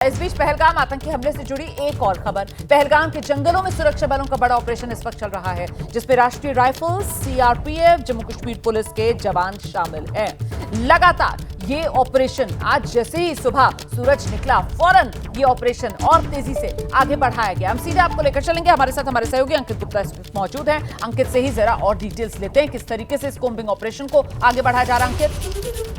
इस बीच पहलगाम आतंकी हमले से जुड़ी एक और खबर। पहलगाम के जंगलों में सुरक्षा बलों का बड़ा ऑपरेशन इस वक्त चल रहा है, जिसमें राष्ट्रीय rifles, CRPF, Jammu Kashmir police के जवान शामिल हैं। लगातार ये ऑपरेशन आज जैसे ही सुबह सूरज निकला, फौरन ये ऑपरेशन और तेजी से आगे बढ़ाया गया। हम सीधे आपको लेकर चलेंगे, हमारे साथ हमारे सहयोगी अंकित गुप्ता मौजूद हैं। अंकित से ही जरा और डिटेल्स लेते हैं, किस तरीके से इस कोम्बिंग ऑपरेशन को आगे बढ़ाया जा रहा है। अंकित,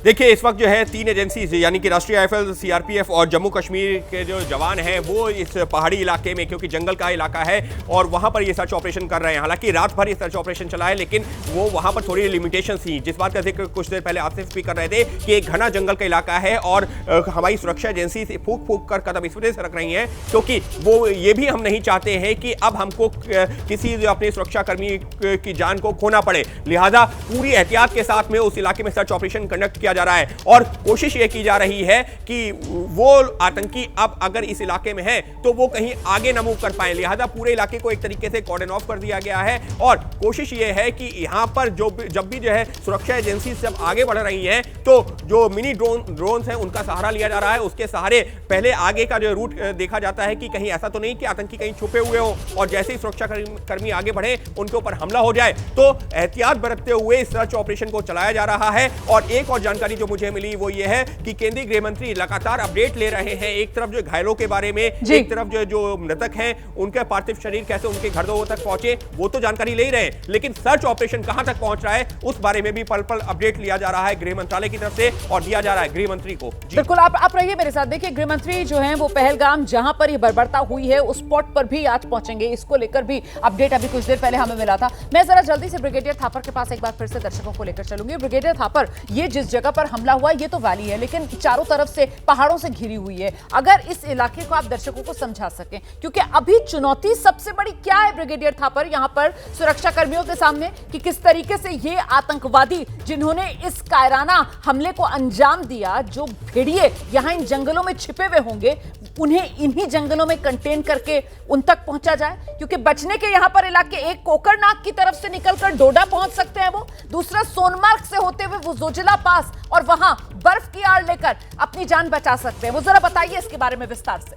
देखिए, इस वक्त जो है तीन एजेंसी यानी कि राष्ट्रीय राइफल, सीआरपीएफ और जम्मू कश्मीर के जो जवान हैं वो इस पहाड़ी इलाके में, क्योंकि जंगल का इलाका है, और वहां पर ये सर्च ऑपरेशन कर रहे हैं। हालांकि रात भर ये सर्च ऑपरेशन चला है, लेकिन वो वहां पर थोड़ी लिमिटेशंस थी, जिस बात का जिक्र कुछ देर पहले आसिफ भी कर रहे थे कि एक घना जंगल का इलाका है और हमारी सुरक्षा एजेंसी से फूक फूक कर कदम इस वजह से रख रही हैं क्योंकि वो ये भी हम नहीं चाहते हैं कि अब हमको किसी अपने सुरक्षा कर्मी की जान को खोना पड़े। लिहाजा पूरी एहतियात के साथ में उस इलाके में सर्च ऑपरेशन कंडक्ट किया जा रहा है और कोशिश ये की जा रही है कि वो आतंकी अब अगर इस इलाके में है तो वो कहीं आगे न मूव कर पाए। लिहाजा पूरे इलाके को एक तरीके से कॉर्डन ऑफ कर दिया गया है और कोशिश ये है कि यहां पर जब भी जो है सुरक्षा एजेंसी सब आगे बढ़ रही हैं तो जो मिनी ड्रोन्स हैं उनका सहारा लिया जा रहा है। उसके सहारे पहले आगे का जो रूट देखा जाता है कि कहीं ऐसा तो नहीं कि आतंकी कहीं छुपे हुए हो और जैसे ही सुरक्षा कर्मी आगे बढ़े उनके ऊपर हमला हो जाए। तो एहतियात बरतते हुए सर्च ऑपरेशन को चलाया जा रहा है। और एक और जानकारी जो मुझे मिली वो ये है कि केंद्रीय गृह मंत्री लगातार अपडेट ले रहे हैं, एक तरफ जो घायलों के बारे में, एक तरफ जो मृतक हैं उनके पार्थिव शरीर कैसे उनके घर द्वार तक पहुंचे वो तो जानकारी ले ही रहे हैं, लेकिन सर्च ऑपरेशन कहां तक पहुंच रहा है उस बारे में भी पल पल अपडेट लिया जा रहा है गृह मंत्रालय की तरफ से और दिया जा रहा है गृह मंत्री को। बिल्कुल, आप रहिए मेरे साथ। देखिए, गृह मंत्री जो हैं वो पहलगाम जहां पर ये बर्बरता हुई है उस स्पॉट पर भी आज पहुंचेंगे। इसको लेकर भी अपडेट अभी कुछ देर पहले हमें मिला था। मैं जरा जल्दी से ब्रिगेडियर थापर के पास एक बार फिर से दर्शकों को लेकर चलूंगी। ब्रिगेडियर थापर, ये जिस जगह पर हमला हुआ ये तो वैली है, लेकिन चारों तरफ से पहाड़ों से घिरी हुई है। अगर इस इलाके को आप दर्शकों को समझा सकें, क्योंकि अभी चुनौती सबसे बड़ी क्या है ब्रिगेडियर थापर यहां पर सुरक्षा कर्मियों के सामने, कि किस तरीके से ये आतंकवादी जिन्होंने इस कायराना हमले को अंजाम दिया, जो भेड़िए यहां इन जंगलों में छिपे हुए होंगे, उन्हें इन्हीं जंगलों में कंटेन करके उन तक पहुंचा जाए। क्योंकि बचने के यहां पर इलाके, एक कोकरनाग की तरफ से निकलकर डोडा पहुंच सकते हैं वो, दूसरा सोनमार्ग से होते हुए वो जोजिला पास और वहां बर्फ की आड़ लेकर अपनी जान बचा सकते हैं। वो जरा बताइए इसके बारे में विस्तार से।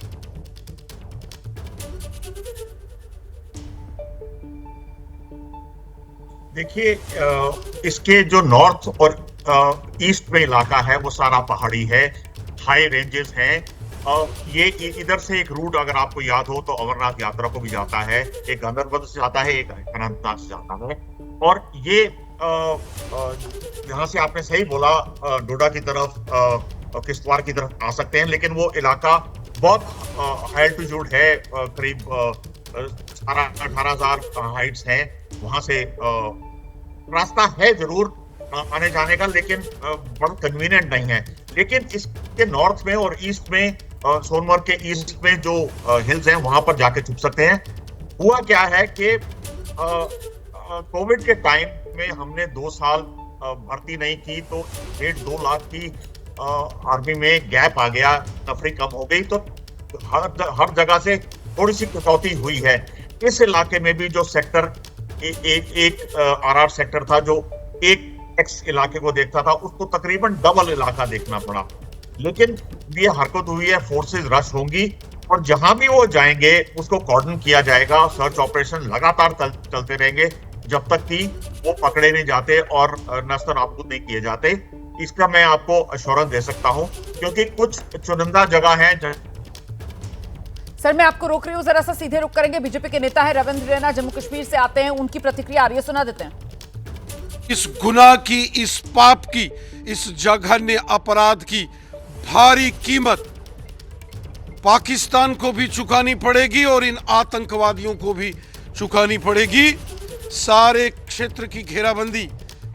देखिए, इसके जो नॉर्थ और ईस्ट में इलाका है वो सारा पहाड़ी है, हाई रेंजेस हैं। ये इधर से एक रूट अगर आपको याद हो तो अमरनाथ यात्रा को भी जाता है, एक गंदरबल से जाता है, एक अनंतनाग से जाता है। और ये यहाँ से आपने सही बोला, डोडा की तरफ, किश्तवाड़ की तरफ आ सकते हैं, लेकिन वो इलाका बहुत हाई एल्टीट्यूड है, करीब 18,000 हाइट्स हैं। वहां से रास्ता है जरूर आने जाने का, लेकिन बड़ा कन्वीनियंट नहीं है। लेकिन इसके नॉर्थ में और ईस्ट में, सोनमर्ग के ईस्ट में जो हिल्स हैं वहां पर जाके छुप सकते हैं। हुआ क्या है कि कोविड के टाइम में हमने 2 साल भर्ती नहीं की तो 1.5-2 लाख की आर्मी में गैप आ गया, नफरी कम हो गई, तो हर जगह से थोड़ी सी कटौती हुई है। इस इलाके में भी जो सेक्टर एक आरआर सेक्टर था जो एक एक्स इलाके को देखता था, उसको तकरीबन डबल इलाका देखना पड़ा। लेकिन ये हरकत हुई है, फोर्सेस रश होंगी और जहां भी वो जाएंगे उसको कॉर्डन किया जाएगा। सर्च ऑपरेशन लगातार चलते रहेंगे जब तक कि वो पकड़े नहीं जाते और नस्तर नाबूद नहीं किए जाते। इसका मैं आपको अश्योरेंस दे सकता हूं, क्योंकि कुछ चुनिंदा जगह है। सर, मैं आपको रोक रही हूं, जरा सा सीधे रुक करेंगे। बीजेपी के नेता है रविंद्र रैना, जम्मू कश्मीर से आते हैं, उनकी प्रतिक्रिया आ रही है, सुना देते हैं। इस गुनाह की, इस पाप की, इस जघन्य अपराध की भारी कीमत पाकिस्तान को भी चुकानी पड़ेगी और इन आतंकवादियों को भी चुकानी पड़ेगी। सारे क्षेत्र की घेराबंदी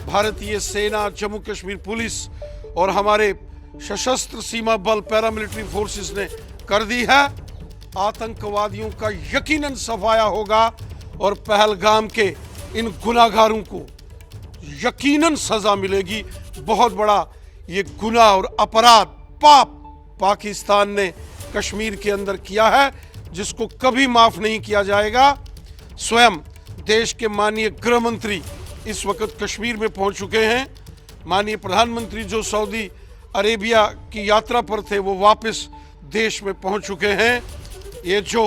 भारतीय सेना, जम्मू कश्मीर पुलिस और हमारे सशस्त्र सीमा बल, पैरामिलिट्री फोर्सेस ने कर दी है। आतंकवादियों का यकीनन सफाया होगा और पहलगाम के इन गुनाहगारों को यकीनन सजा मिलेगी। बहुत बड़ा ये गुनाह और अपराध, पाप पाकिस्तान ने कश्मीर के अंदर किया है, जिसको कभी माफ नहीं किया जाएगा। स्वयं देश के माननीय गृह मंत्री इस वक्त कश्मीर में पहुंच चुके हैं। माननीय प्रधानमंत्री जो सऊदी अरेबिया की यात्रा पर थे वो वापस देश में पहुंच चुके हैं। ये जो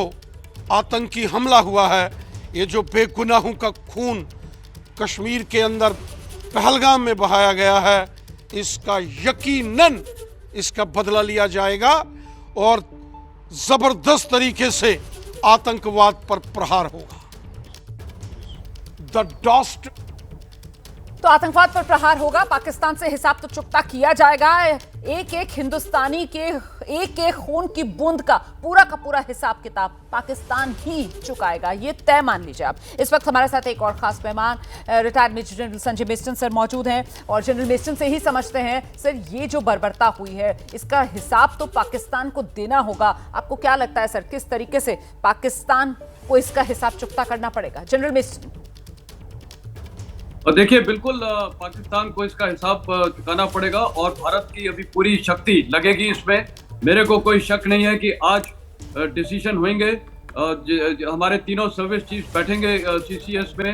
आतंकी हमला हुआ है, ये जो बेगुनाहों का खून कश्मीर के अंदर पहलगाम में बहाया गया है, इसका यकीनन इसका बदला लिया जाएगा और जबरदस्त तरीके से आतंकवाद पर प्रहार होगा। द डॉस्ट तो आतंकवाद पर प्रहार होगा, पाकिस्तान से हिसाब तो चुकता किया जाएगा। एक एक हिंदुस्तानी के एक एक खून की बूंद का पूरा हिसाब किताब पाकिस्तान ही चुकाएगा, ये तय मान लीजिए आप। इस वक्त हमारे साथ एक और खास मेहमान रिटायर्ड मेजर जनरल संजय मेस्टन सर मौजूद हैं और जनरल मेस्टन से ही समझते हैं सर, ये जो बर्बरता हुई है इसका हिसाब तो पाकिस्तान को देना होगा। आपको क्या लगता है सर, किस तरीके से पाकिस्तान को इसका हिसाब चुकता करना पड़ेगा? General Meston. और देखिए, बिल्कुल पाकिस्तान को इसका हिसाब चुकाना पड़ेगा और भारत की अभी पूरी शक्ति लगेगी इसमें। मेरे को कोई शक नहीं है कि आज डिसीजन होंगे, हमारे तीनों सर्विस चीफ बैठेंगे सीसीएस में,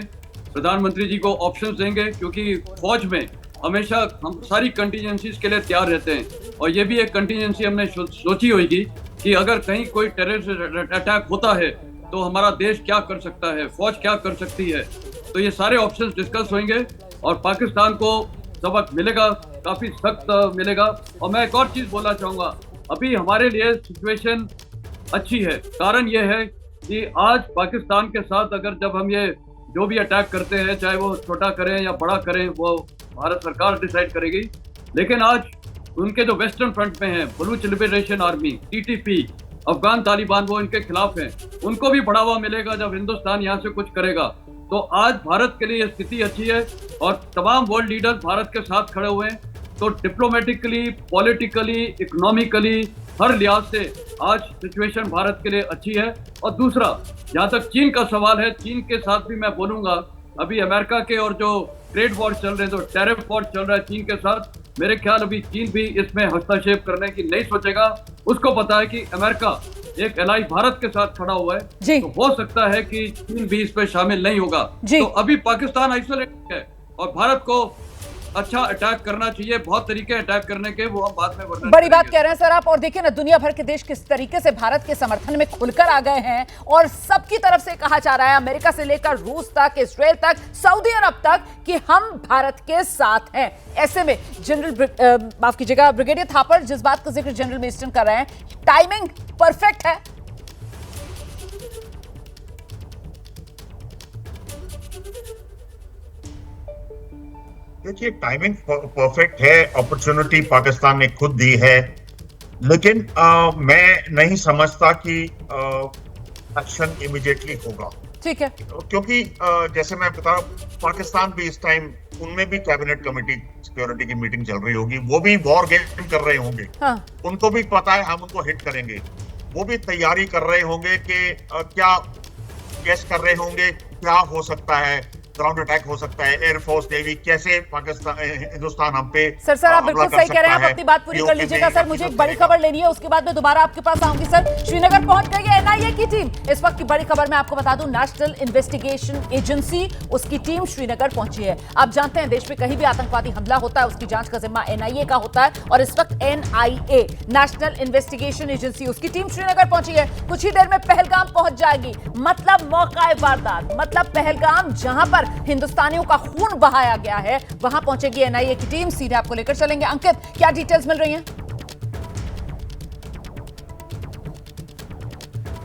प्रधानमंत्री जी को ऑप्शंस देंगे, क्योंकि फौज में हमेशा हम सारी कंटीजेंसीज के लिए तैयार रहते हैं। और ये भी एक कंटीजेंसी हमने सोची होगी कि अगर कहीं कोई टेररिस्ट अटैक होता है तो हमारा देश क्या कर सकता है, फौज क्या कर सकती है। तो ये सारे ऑप्शंस डिस्कस होंगे और पाकिस्तान को सबक मिलेगा, काफी सख्त मिलेगा। और मैं एक और चीज बोलना चाहूंगा, अभी हमारे लिए सिचुएशन अच्छी है। कारण ये है कि आज पाकिस्तान के साथ अगर जब हम ये जो भी अटैक करते हैं, चाहे वो छोटा करें या बड़ा करें, वो भारत सरकार डिसाइड करेगी। लेकिन आज उनके जो वेस्टर्न फ्रंट में है, Baloch liberation army, TTP, Afghan Taliban, वो इनके खिलाफ हैं, उनको भी बढ़ावा मिलेगा जब हिंदुस्तान यहाँ से कुछ करेगा। तो आज भारत के लिए ये स्थिति अच्छी है और तमाम वर्ल्ड लीडर्स भारत के साथ खड़े हुए हैं। तो डिप्लोमेटिकली, पॉलिटिकली, इकोनॉमिकली, हर लिहाज से आज सिचुएशन भारत के लिए अच्छी है। और दूसरा, जहाँ तक चीन का सवाल है, चीन के साथ भी मैं बोलूंगा, अभी अमेरिका के और जो ट्रेड वॉर चल रहे हैं, जो टैरिफ वॉर चल रहा है चीन के साथ, मेरे ख्याल अभी चीन भी इसमें हस्तक्षेप करने की नहीं सोचेगा। उसको पता है कि अमेरिका एक एलाई भारत के साथ खड़ा हुआ है, तो हो सकता है कि चीन भी इसमें शामिल नहीं होगा। तो अभी पाकिस्तान आइसोलेटेड है और भारत को अच्छा अटैक करना चाहिए, बहुत तरीके अटैक करने के, वो हम बाद में वर्णन बड़ी बात कह रहे हैं सर आप। और देखिए ना, दुनिया भर के देश किस तरीके से भारत के समर्थन में खुलकर आ गए हैं और सबकी तरफ से कहा जा रहा है, अमेरिका से लेकर रूस तक, इजराइल तक, सऊदी अरब तक, कि हम भारत के साथ हैं। ऐसे में जनरल माफ कीजिएगा ब्रिगेडियर थापर, जिस बात का जिक्र जनरल मेस्टन कर रहे हैं, टाइमिंग परफेक्ट है। देखिए, टाइमिंग परफेक्ट है, अपॉर्चुनिटी पाकिस्तान ने खुद दी है, लेकिन मैं नहीं समझता कि एक्शन इमीडिएटली होगा। ठीक है, क्योंकि जैसे मैं बता, पाकिस्तान भी इस टाइम, उनमें भी कैबिनेट कमेटी सिक्योरिटी की मीटिंग चल रही होगी, वो भी वॉर गेम कर रहे होंगे। हाँ। उनको भी पता है हम उनको हिट करेंगे, वो भी तैयारी कर रहे होंगे कि क्या गेस कर रहे होंगे क्या हो सकता है, ग्राउंड अटैक हो सकता है, एयरफोर्स, नेवी, कैसे पाकिस्तान, हिंदुस्तान हम पे। सर आप बिल्कुल सही कह रहे हैं, आप अपनी बात पूरी कर लीजिएगा सर। मुझे एक बड़ी खबर लेनी है, उसके बाद मैं दोबारा आपके पास आऊंगी। सर, श्रीनगर पहुंच गई है NIA की टीम। इस वक्त की बड़ी खबर मैं आपको बता दूं, नेशनल इन्वेस्टिगेशन एजेंसी, उसकी टीम श्रीनगर पहुंची है। आप जानते हैं, देश में कहीं भी आतंकवादी हमला होता है, उसकी जांच का जिम्मा NIA का होता है और इस वक्त NIA, नेशनल इन्वेस्टिगेशन एजेंसी, उसकी टीम श्रीनगर पहुंची है। कुछ ही देर में पहलगाम पहुंच जाएगी। मतलब मौका वारदात, मतलब पहलगाम, जहां पर हिंदुस्तानियों का खून बहाया गया है, वहां पहुंचेगी NIA की टीम। सीधे आपको लेकर चलेंगे। अंकित, क्या डिटेल्स मिल रही हैं?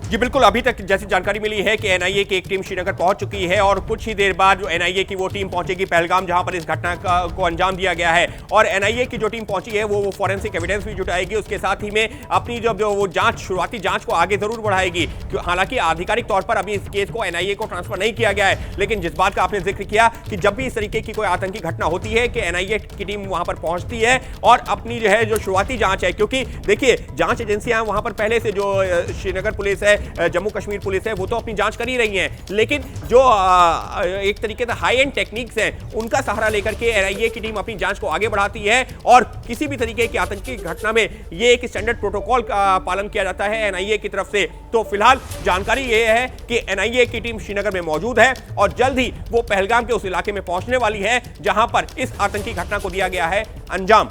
जी बिल्कुल, अभी तक जैसी जानकारी मिली है कि NIA की एक टीम श्रीनगर पहुंच चुकी है और कुछ ही देर बाद जो NIA की वो टीम पहुंचेगी पहलगाम, जहां पर इस घटना को अंजाम दिया गया है। और NIA की जो टीम पहुंची है वो फॉरेंसिक एविडेंस भी जुटाएगी, उसके साथ ही में अपनी जो वो जांच, शुरुआती जांच को आगे जरूर बढ़ाएगी। हालांकि आधिकारिक तौर पर अभी इस केस को NIA को ट्रांसफर नहीं किया गया है, लेकिन जिस बात का आपने जिक्र किया कि जब भी इस तरीके की कोई आतंकी घटना होती है कि NIA की टीम वहां पर पहुंचती है और अपनी जो है जो शुरुआती जांच है, क्योंकि देखिए जांच एजेंसियां वहां पर पहले से, जो श्रीनगर पुलिस है, जम्मू कश्मीर पुलिस है, वो तो अपनी जांच कर ही रही हैं, लेकिन जो एक तरीके से हाई एंड टेक्निक्स हैं, उनका सहारा लेकर के NIA की टीम अपनी जांच को आगे बढ़ाती है। और किसी भी तरीके की आतंकी घटना में ये एक स्टैंडर्ड प्रोटोकॉल का पालन किया जाता है NIA की तरफ से। तो फिलहाल जानकारी ये है कि NIA की टीम श्रीनगर में मौजूद है और जल्द ही वो पहलगाम के उस इलाके में पहुंचने वाली है जहां पर इस आतंकी घटना को दिया गया है अंजाम।